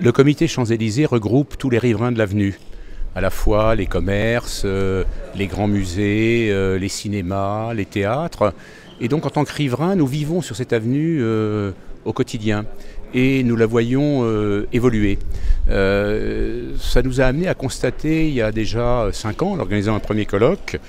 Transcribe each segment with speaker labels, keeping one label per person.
Speaker 1: Le comité Champs-Élysées regroupe tous les riverains de l'avenue, à la fois les commerces, les grands musées, les cinémas, les théâtres. Et donc en tant que riverains, nous vivons sur cette avenue au quotidien et nous la voyons évoluer. Ça nous a amené à constater il y a déjà 5 ans, en organisant un premier colloque,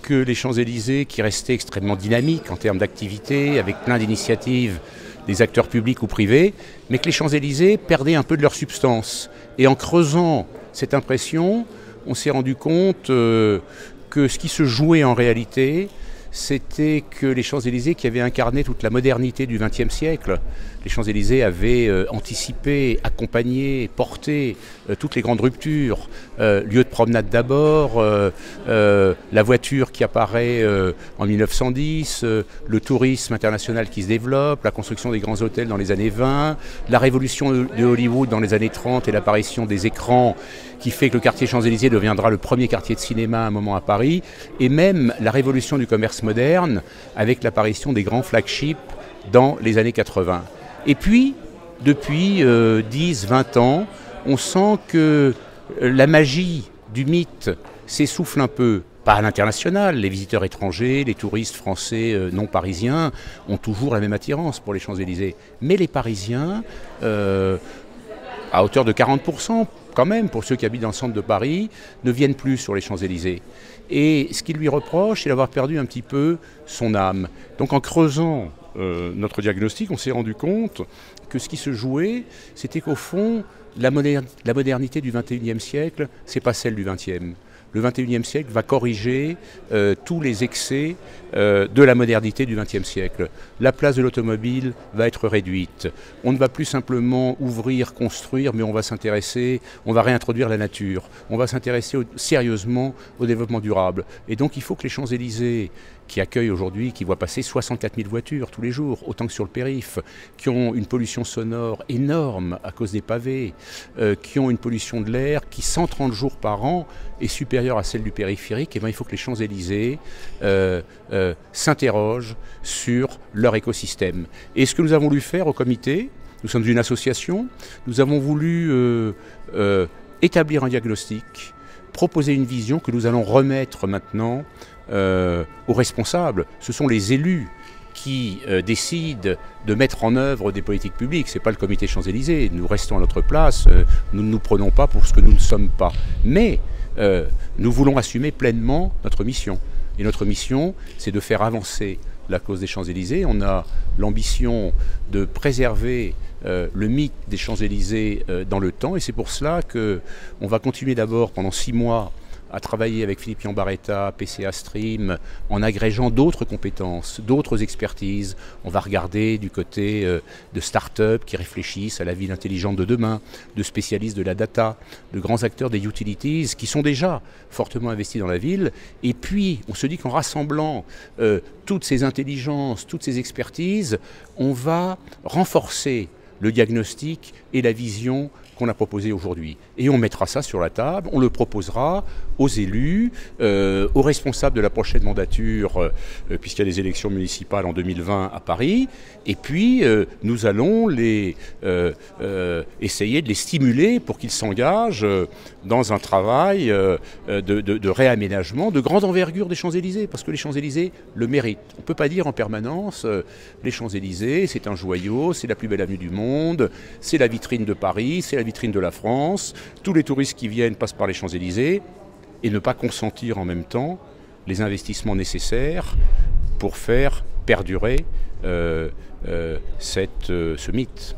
Speaker 1: que les Champs-Élysées, qui restaient extrêmement dynamiques en termes d'activité, avec plein d'initiatives des acteurs publics ou privés, mais que les Champs-Élysées perdaient un peu de leur substance. Et en creusant cette impression, on s'est rendu compte que ce qui se jouait en réalité, c'était que les Champs-Élysées qui avaient incarné toute la modernité du XXe siècle, les Champs-Élysées avaient anticipé, accompagné, porté toutes les grandes ruptures. Lieu de promenade d'abord, la voiture qui apparaît en 1910, le tourisme international qui se développe, la construction des grands hôtels dans les années 20, la révolution de Hollywood dans les années 30 et l'apparition des écrans qui fait que le quartier Champs-Élysées deviendra le premier quartier de cinéma à un moment à Paris, et même la révolution du commerce moderne avec l'apparition des grands flagships dans les années 80. Et puis, depuis 10-20 ans, on sent que la magie du mythe s'essouffle un peu. Pas à l'international, les visiteurs étrangers, les touristes français non parisiens ont toujours la même attirance pour les Champs-Élysées. Mais les Parisiens, à hauteur de 40%, quand même, pour ceux qui habitent dans le centre de Paris, ne viennent plus sur les Champs-Élysées. Et ce qu'ils lui reprochent, c'est d'avoir perdu un petit peu son âme. Donc en creusant notre diagnostic, on s'est rendu compte que ce qui se jouait, c'était qu'au fond, la modernité du XXIe siècle, c'est pas celle du XXe. Le XXIe siècle va corriger tous les excès de la modernité du XXe siècle. La place de l'automobile va être réduite. On ne va plus simplement ouvrir, construire, mais on va s'intéresser, on va réintroduire la nature. On va s'intéresser sérieusement au développement durable. Et donc il faut que les Champs-Élysées, qui accueillent aujourd'hui, qui voient passer 64 000 voitures tous les jours, autant que sur le périph', qui ont une pollution sonore énorme à cause des pavés, qui ont une pollution de l'air qui, 130 jours par an, est supérieure à celle du périphérique, et bien il faut que les Champs-Élysées s'interrogent sur leur écosystème. Et ce que nous avons voulu faire au comité, nous sommes une association, nous avons voulu établir un diagnostic, proposer une vision que nous allons remettre maintenant aux responsables. Ce sont les élus qui décident de mettre en œuvre des politiques publiques. Ce n'est pas le comité Champs-Élysées. Nous restons à notre place. Nous ne nous prenons pas pour ce que nous ne sommes pas. Mais nous voulons assumer pleinement notre mission. Et notre mission, c'est de faire avancer la cause des Champs-Élysées. On a l'ambition de préserver le mythe des Champs-Élysées dans le temps. Et c'est pour cela qu'on va continuer d'abord pendant 6 mois à travailler avec Philippe Yambaretta, PCA Stream, en agrégeant d'autres compétences, d'autres expertises. On va regarder du côté de start-up qui réfléchissent à la ville intelligente de demain, de spécialistes de la data, de grands acteurs des utilities qui sont déjà fortement investis dans la ville. Et puis, on se dit qu'en rassemblant toutes ces intelligences, toutes ces expertises, on va renforcer le diagnostic et la vision qu'on a proposé aujourd'hui. Et on mettra ça sur la table, on le proposera aux élus, aux responsables de la prochaine mandature, puisqu'il y a des élections municipales en 2020 à Paris, et puis nous allons essayer de les stimuler pour qu'ils s'engagent dans un travail de réaménagement de grande envergure des Champs-Élysées, parce que les Champs-Élysées le méritent. On ne peut pas dire en permanence les Champs-Élysées, c'est un joyau, c'est la plus belle avenue du monde, c'est la vitrine de Paris, c'est la vitrine de la France, tous les touristes qui viennent passent par les Champs-Élysées, et ne pas consentir en même temps les investissements nécessaires pour faire perdurer ce mythe.